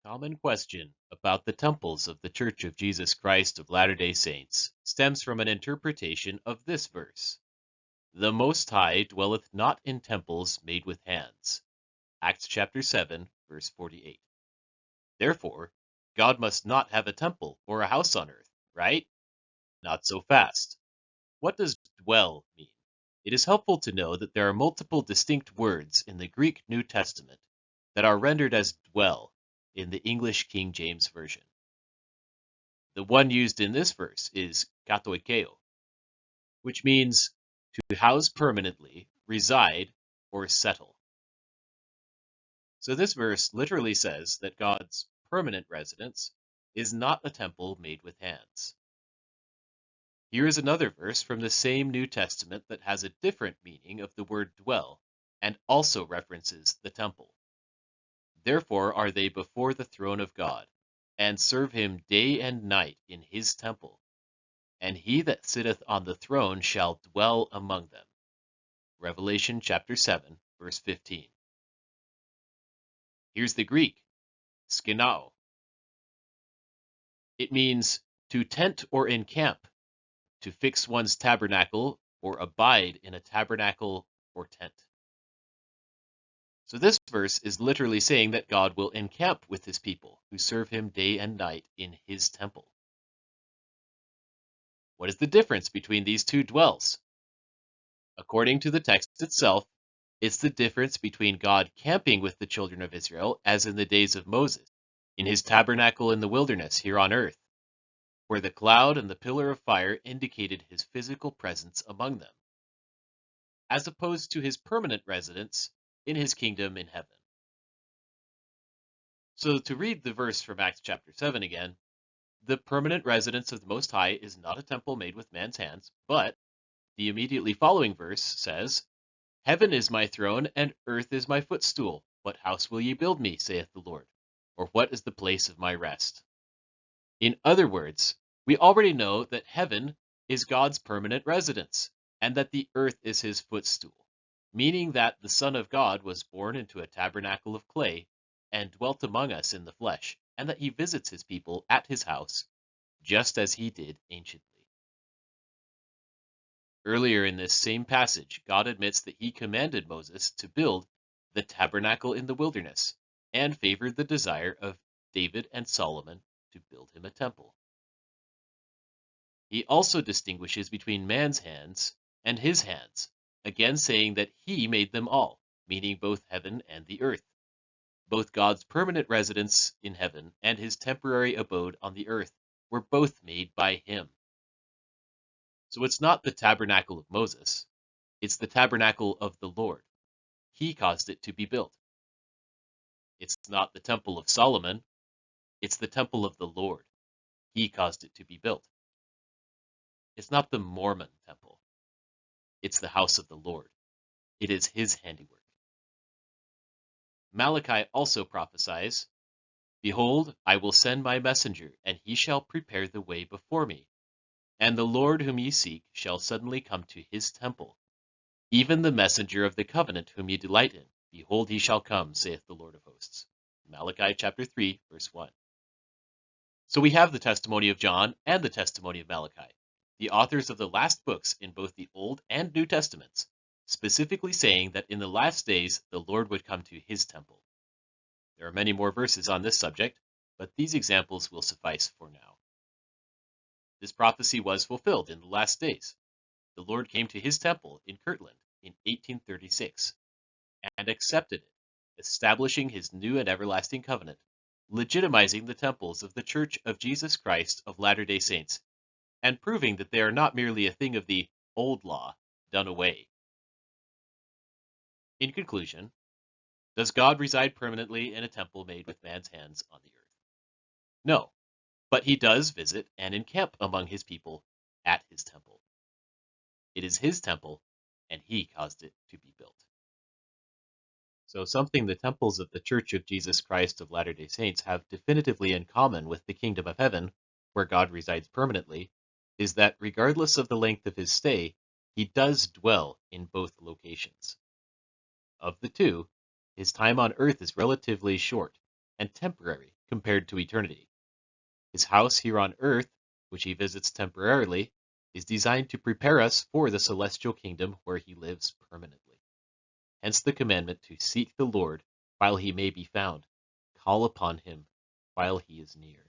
common question about the temples of the Church of Jesus Christ of Latter-day Saints stems from an interpretation of this verse. The Most High dwelleth not in temples made with hands. Acts chapter 7, verse 48. Therefore, God must not have a temple or a house on earth, right? Not so fast. What does dwell mean? It is helpful to know that there are multiple distinct words in the Greek New Testament that are rendered as dwell in the English King James Version. The one used in this verse is katoikeo, which means to house permanently, reside, or settle. So this verse literally says that God's permanent residence is not a temple made with hands. Here is another verse from the same New Testament that has a different meaning of the word dwell and also references the temple. Therefore are they before the throne of God, and serve him day and night in his temple. And he that sitteth on the throne shall dwell among them. Revelation chapter 7, verse 15. Here's the Greek, skenao. It means to tent or encamp, to fix one's tabernacle or abide in a tabernacle or tent. So this verse is literally saying that God will encamp with his people who serve him day and night in his temple. What is the difference between these two dwells? According to the text itself, it's the difference between God camping with the children of Israel, as in the days of Moses, in his tabernacle in the wilderness here on earth, where the cloud and the pillar of fire indicated his physical presence among them, as opposed to his permanent residence in his kingdom in heaven. So to read the verse from Acts chapter 7 again, the permanent residence of the Most High is not a temple made with man's hands, but the immediately following verse says, Heaven is my throne, and earth is my footstool. What house will ye build me, saith the Lord? Or what is the place of my rest? In other words, we already know that heaven is God's permanent residence, and that the earth is his footstool, meaning that the Son of God was born into a tabernacle of clay and dwelt among us in the flesh, and that he visits his people at his house, just as he did anciently. Earlier in this same passage, God admits that he commanded Moses to build the tabernacle in the wilderness and favored the desire of David and Solomon to build him a temple. He also distinguishes between man's hands and his hands, again saying that he made them all, meaning both heaven and the earth. Both God's permanent residence in heaven and his temporary abode on the earth were both made by him. So it's not the tabernacle of Moses, it's the tabernacle of the Lord. He caused it to be built. It's not the temple of Solomon, it's the temple of the Lord. He caused it to be built. It's not the Mormon temple, it's the house of the Lord. It is his handiwork. Malachi also prophesies, Behold, I will send my messenger, and he shall prepare the way before me. And the Lord whom ye seek shall suddenly come to his temple, even the messenger of the covenant whom ye delight in. Behold, he shall come, saith the Lord of hosts. Malachi chapter 3, verse 1. So we have the testimony of John and the testimony of Malachi, the authors of the last books in both the Old and New Testaments, specifically saying that in the last days the Lord would come to his temple. There are many more verses on this subject, but these examples will suffice for now. This prophecy was fulfilled in the last days. The Lord came to his temple in Kirtland in 1836 and accepted it, establishing his new and everlasting covenant, legitimizing the temples of the Church of Jesus Christ of Latter-day Saints, and proving that they are not merely a thing of the old law done away. In conclusion, does God reside permanently in a temple made with man's hands on the earth? No, but he does visit and encamp among his people at his temple. It is his temple, and he caused it to be built. So something the temples of the Church of Jesus Christ of Latter-day Saints have definitively in common with the kingdom of heaven, where God resides permanently, is that regardless of the length of his stay, he does dwell in both locations. Of the two, his time on earth is relatively short and temporary compared to eternity. His house here on earth, which he visits temporarily, is designed to prepare us for the celestial kingdom where he lives permanently. Hence the commandment to seek the Lord while he may be found, call upon him while he is near.